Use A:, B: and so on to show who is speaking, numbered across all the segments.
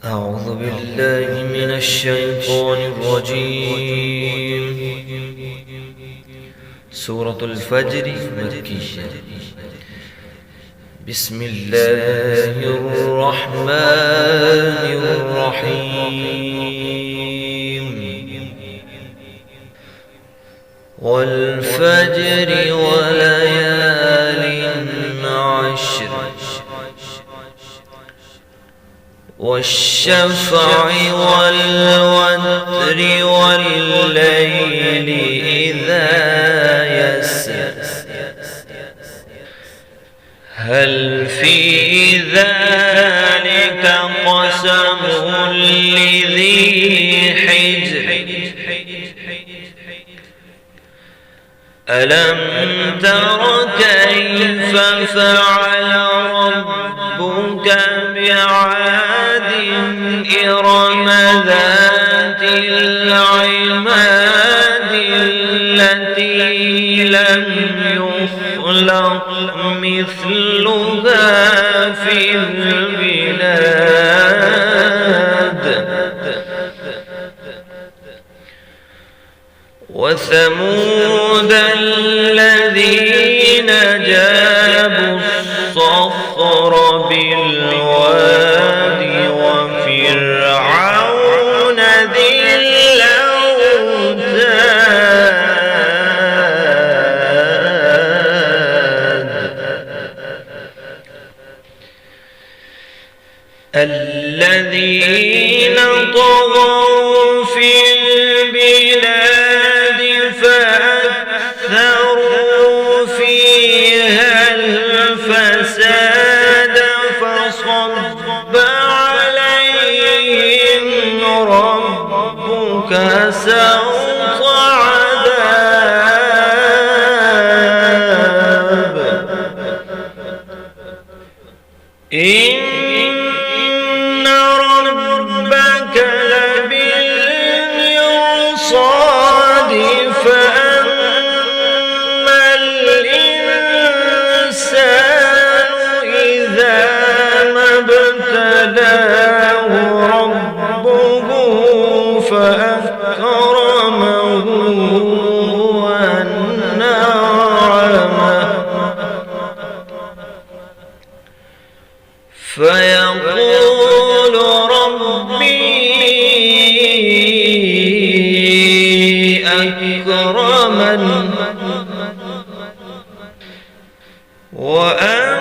A: أعوذ بالله من الشيطان الرجيم. سورة الفجر مكية. بسم الله الرحمن الرحيم. والفجر وليال عشر والشفع والوتر والليل إذا يسر هل في ذلك قسم لذي حجر ألم تر كيف فعل ربك بعاد إرم ذات العماد التي لم يخلق مثلها في البلاد وثمود الذين جابوا الصخر بالواد وفرعون ذي الأوتاد الذين طغوا في البلاد فأكثروا فيها الفساد فصب عليهم ربك سوط عذاب إن ربك لبالمرصاد فأما الإنسان إذا ما ابتلاه ربه فأكرمه ونعمه فيقول ربي أكرمن وأما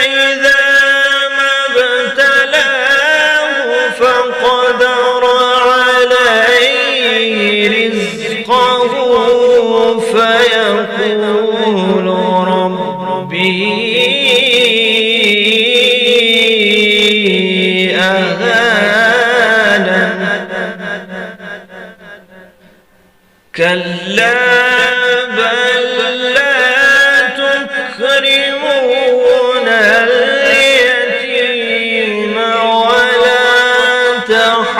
A: إذا ما ابتلاه فقدر عليه رزقه فيقول ربي كلا بل لا تكرمون اليتيم ولا تحاضون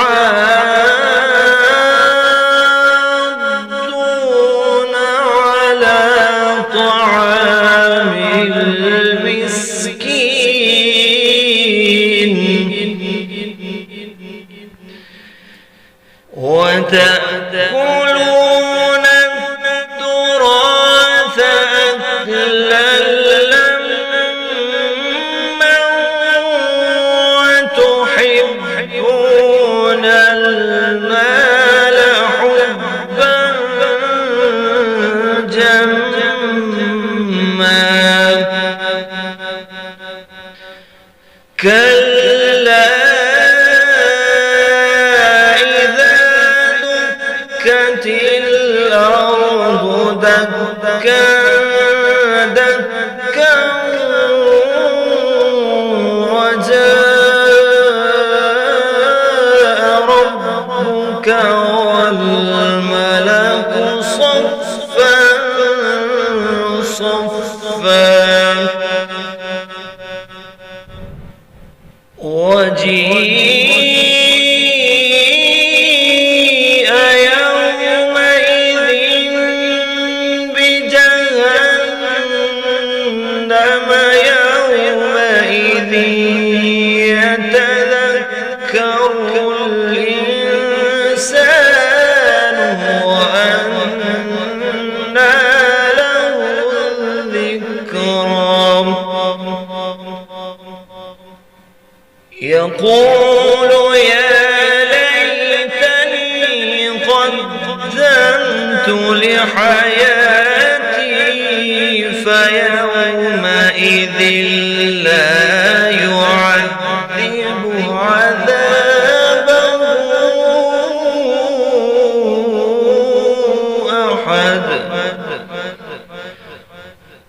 A: على طعام المسكين وتأكلون التراث أكلا لما وتحبون المال حبا جما كلا الأرض دكا دكا وجاء ربك والملك صفا صفا وجيء يومئذ بجهنم يومئذ يقول يا ليتني قدمت لحياتي فيومئذ لا يعذب عذابه أحد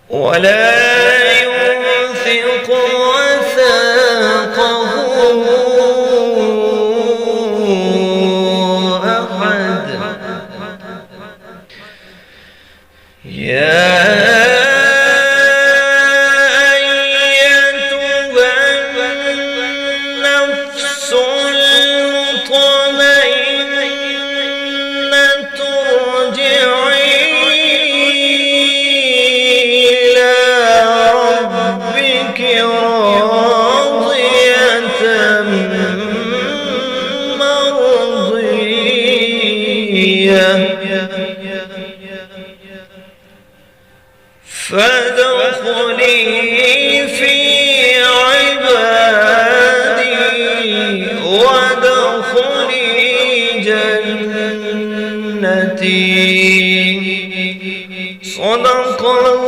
A: ولا يوثق وثاقه أحد. يا أيتها النفس المطمئنة ارجعي إلى ربك راضية مرضية فادخلي في عبادي وادخلي جنتي. صدق الله.